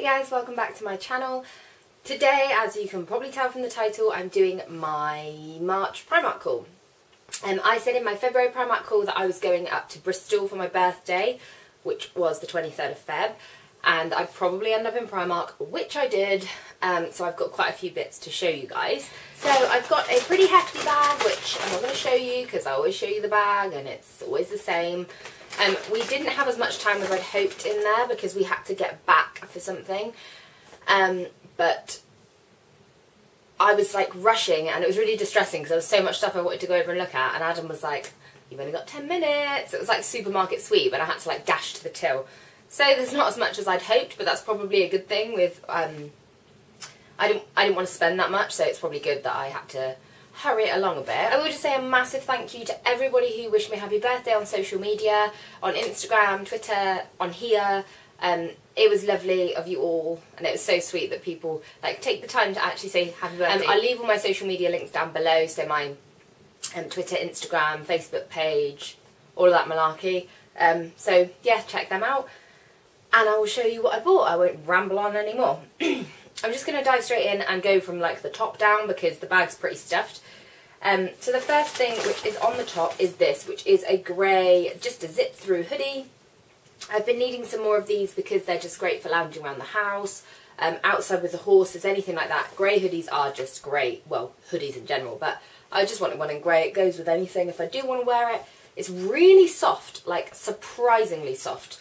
Hey guys, welcome back to my channel. Today, as you can probably tell from the title, I'm doing my March Primark haul. I said in my February Primark haul that I was going up to Bristol for my birthday, which was the 23rd of Feb, and I'd probably end up in Primark, which I did, so I've got quite a few bits to show you guys. So I've got a pretty hefty bag, which I'm not going to show you because I always show you the bag and it's always the same. We didn't have as much time as I'd hoped in there because we had to get back for something, but I was like rushing and it was really distressing because there was so much stuff I wanted to go over and look at, and Adam was like, you've only got 10 minutes. It was like supermarket sweep and I had to like dash to the till. So there's not as much as I'd hoped, but that's probably a good thing with, I didn't want to spend that much, so it's probably good that I had to hurry it along a bit. I will just say a massive thank you to everybody who wished me happy birthday on social media, on Instagram, Twitter, on here. It was lovely of you all, and it was so sweet that people like take the time to actually say happy birthday. I'll leave all my social media links down below, so my Twitter, Instagram, Facebook page, all of that malarkey. So yeah, check them out, and I will show you what I bought. I won't ramble on anymore. I'm just going to dive straight in and go from like the top down because the bag's pretty stuffed. So the first thing which is on the top is this, which is a grey, just a zip through hoodie. I've been needing some more of these because they're just great for lounging around the house, outside with the horses, anything like that. Grey hoodies are just great, well, hoodies in general, but I just wanted one in grey. It goes with anything if I do want to wear it. It's really soft, like surprisingly soft.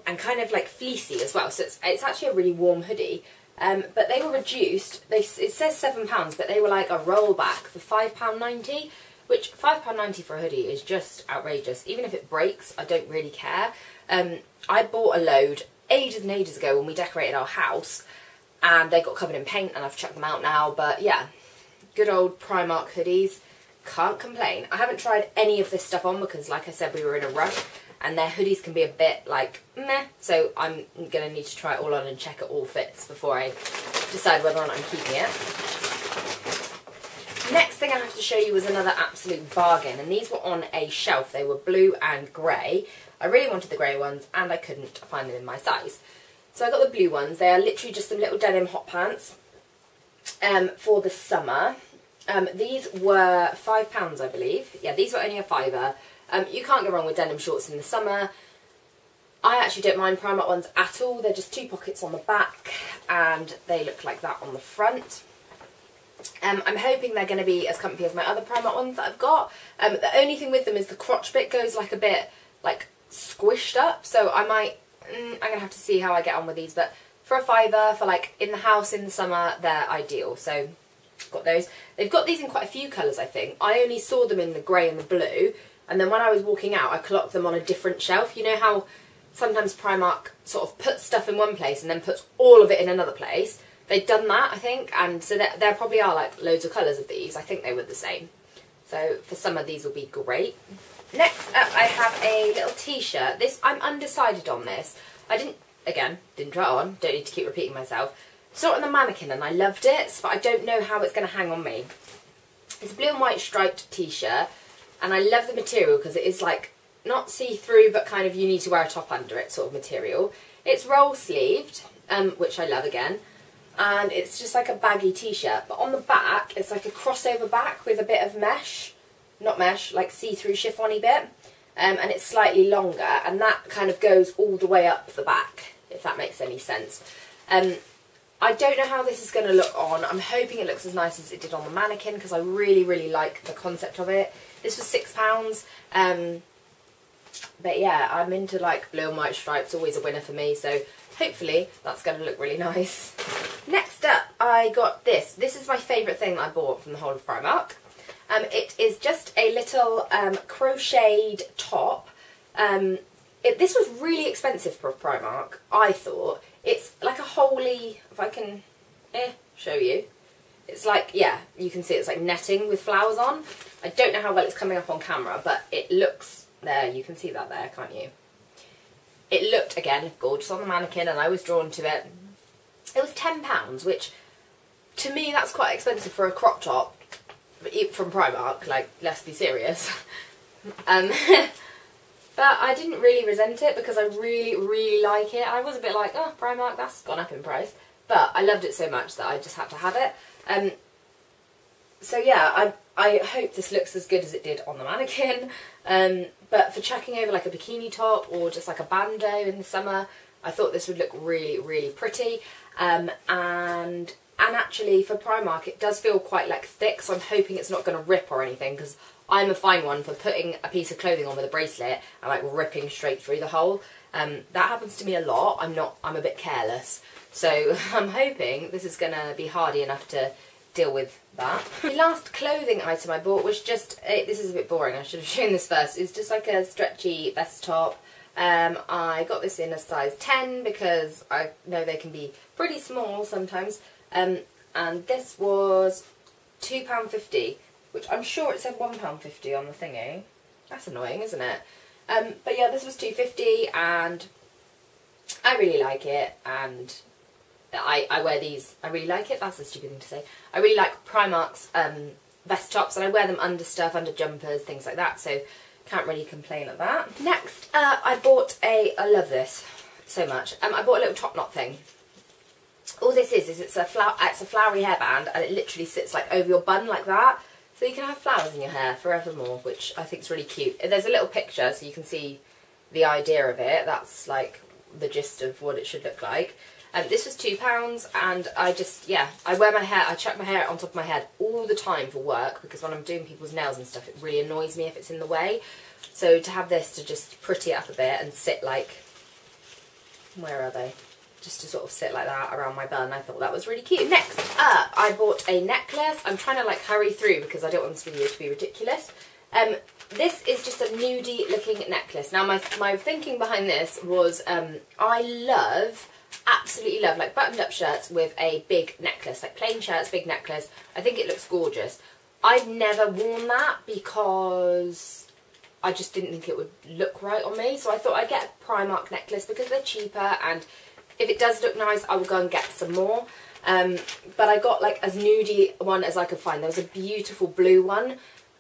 And kind of like fleecy as well, so it's actually a really warm hoodie, but they were reduced. It says £7, but they were like a rollback for £5.90, which £5.90 for a hoodie is just outrageous. Even if it breaks, I don't really care. I bought a load ages and ages ago when we decorated our house, and they got covered in paint and I've chucked them out now, but yeah, good old Primark hoodies, can't complain. I haven't tried any of this stuff on because like I said, we were in a rush, and their hoodies can be a bit like meh, so I'm going to need to try it all on and check it all fits before I decide whether or not I'm keeping it. Next thing I have to show you was another absolute bargain, and these were on a shelf. They were blue and grey. I really wanted the grey ones and I couldn't find them in my size. So I got the blue ones. They are literally just some little denim hot pants for the summer. These were £5, I believe. Yeah, these were only a £5. You can't go wrong with denim shorts in the summer. I actually don't mind Primark ones at all. They're just 2 pockets on the back and they look like that on the front. I'm hoping they're going to be as comfy as my other Primark ones that I've got. The only thing with them is the crotch bit goes like a bit like squished up, so I'm going to have to see how I get on with these, but for a £5 for like in the house in the summer, they're ideal. So got those. They've got these in quite a few colours, I think. I only saw them in the grey and the blue. And then when I was walking out, I clocked them on a different shelf. You know how sometimes Primark sort of puts stuff in one place and then puts all of it in another place? They'd done that, I think, and so there probably are like loads of colours of these. I think they were the same. So for summer, these will be great. Next up, I have a little t-shirt. I'm undecided on this. I didn't try it on. Don't need to keep repeating myself. Saw it on the mannequin and I loved it, but I don't know how it's going to hang on me. It's a blue and white striped t-shirt. And I love the material because it is like not see-through, but kind of you need to wear a top under it sort of material. It's roll sleeved, which I love again. And it's just like a baggy t-shirt. But on the back, it's like a crossover back with a bit of mesh. Not mesh, like see-through chiffon-y bit. And it's slightly longer. And that kind of goes all the way up the back, if that makes any sense. I don't know how this is going to look on. I'm hoping it looks as nice as it did on the mannequin because I really, really like the concept of it. This was £6, but yeah, I'm into like blue and white stripes, always a winner for me, so hopefully that's going to look really nice. Next up, I got this. This is my favourite thing that I bought from the whole of Primark. It is just a little crocheted top. This was really expensive for Primark, I thought. It's like a holy, if I can show you. It's like, yeah, you can see it's like netting with flowers on. I don't know how well it's coming up on camera, but it looks, there, you can see that there, can't you? It looked, again, gorgeous on the mannequin and I was drawn to it. It was £10, which, to me, that's quite expensive for a crop top from Primark, like, let's be serious. But I didn't really resent it because I really, really like it. I was a bit like, oh, Primark, that's gone up in price. But I loved it so much that I just had to have it. So yeah, I hope this looks as good as it did on the mannequin. But for chucking over like a bikini top or just like a bandeau in the summer, I thought this would look really, really pretty. And actually for Primark, it does feel quite like thick, so I'm hoping it's not going to rip or anything, because I'm a fine one for putting a piece of clothing on with a bracelet and like ripping straight through the hole. That happens to me a lot. I'm a bit careless. So I'm hoping this is going to be hardy enough to deal with that. The last clothing item I bought was just, this is a bit boring, I should have shown this first, it's just like a stretchy vest top. I got this in a size 10 because I know they can be pretty small sometimes. And this was £2.50, which I'm sure it said £1.50 on the thingy. That's annoying, isn't it? But yeah, this was £2.50 and I really like it, and I wear these, I really like it, that's a stupid thing to say. I really like Primark's vest tops, and I wear them under stuff, under jumpers, things like that, so can't really complain at that. Next, I bought I love this so much, I bought a little top knot thing. All this is it's a flowery hairband, and it literally sits like over your bun like that, so you can have flowers in your hair forevermore, which I think is really cute. There's a little picture so you can see the idea of it, that's like the gist of what it should look like. This was £2, and I just, yeah, I wear my hair, I chuck my hair on top of my head all the time for work, because when I'm doing people's nails and stuff, it really annoys me if it's in the way. So to have this to just pretty it up a bit and sit like, where are they? Just to sort of sit like that around my bun, I thought that was really cute. Next up, I bought a necklace. I'm trying to like hurry through because I don't want this video to be ridiculous. This is just a nudie looking necklace. Now my thinking behind this was I absolutely love like buttoned up shirts with a big necklace, like plain shirts, big necklace. I think it looks gorgeous. I've never worn that because I just didn't think it would look right on me, so I thought I'd get a Primark necklace because they're cheaper, and if it does look nice I will go and get some more. But I got like as nudie one as I could find. There was a beautiful blue one,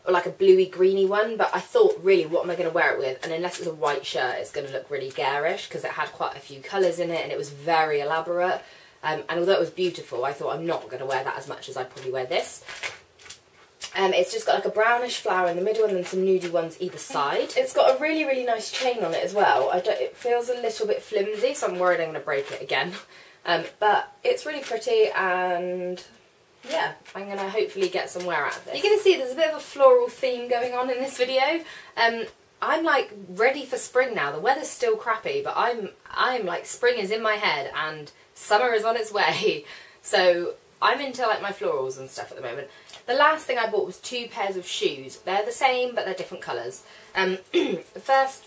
or like a bluey greeny one, but I thought, really, what am I going to wear it with? And unless it's a white shirt, it's going to look really garish, because it had quite a few colours in it and it was very elaborate. And although it was beautiful, I thought I'm not going to wear that as much as I probably wear this. It's just got like a brownish flower in the middle and then some nudie ones either side. It's got a really, really nice chain on it as well. It feels a little bit flimsy, so I'm worried I'm going to break it again. But it's really pretty, and yeah, I'm going to hopefully get some wear out of this. You're going to see there's a bit of a floral theme going on in this video. I'm like ready for spring now. The weather's still crappy, but I'm like, spring is in my head and summer is on its way. So I'm into like my florals and stuff at the moment. The last thing I bought was 2 pairs of shoes. They're the same, but they're different colours. The first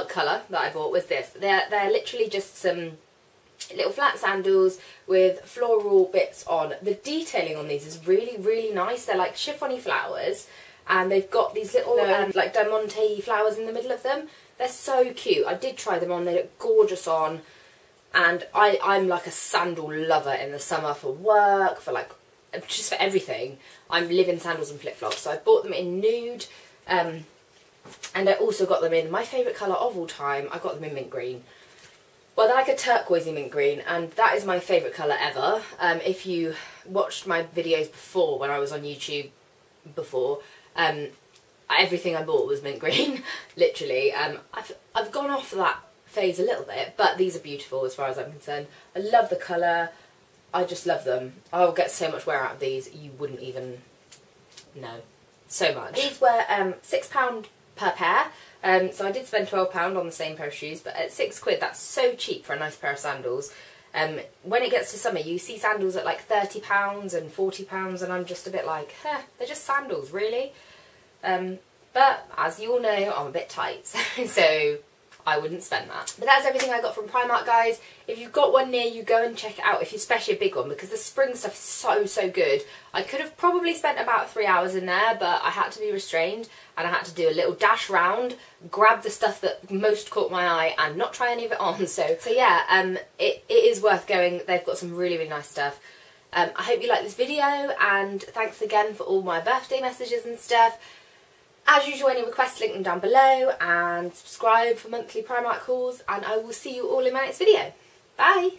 colour that I bought was this. They're literally just some little flat sandals with floral bits on. The detailing on these is really, really nice. They're like chiffony flowers, and they've got these little like diamante flowers in the middle of them. They're so cute. I did try them on. They look gorgeous on. And I'm like a sandal lover in the summer for work, for like, just for everything. I live in sandals and flip-flops, so I bought them in nude, and I also got them in my favourite colour of all time. I got them in mint green. Well, they're like a turquoisey mint green, and that is my favourite colour ever. If you watched my videos before, when I was on YouTube before, everything I bought was mint green, literally. I've gone off that phase a little bit, but these are beautiful as far as I'm concerned. I love the colour. I just love them. I'll get so much wear out of these, you wouldn't even know. So much. These were £6 per pair. So I did spend £12 on the same pair of shoes, but at £6, that's so cheap for a nice pair of sandals. When it gets to summer, you see sandals at like £30 and £40, and I'm just a bit like, they're just sandals, really. But as you all know, I'm a bit tight, so I wouldn't spend that. But that's everything I got from Primark, guys. If you've got one near you, go and check it out, if you're especially a big one, because the spring stuff is so, so good. I could have probably spent about 3 hours in there, but I had to be restrained, and I had to do a little dash round, grab the stuff that most caught my eye, and not try any of it on. So yeah, it is worth going. They've got some really, really nice stuff. I hope you like this video, and thanks again for all my birthday messages and stuff. As usual, any requests, link them down below, and subscribe for monthly Primark hauls, and I will see you all in my next video. Bye!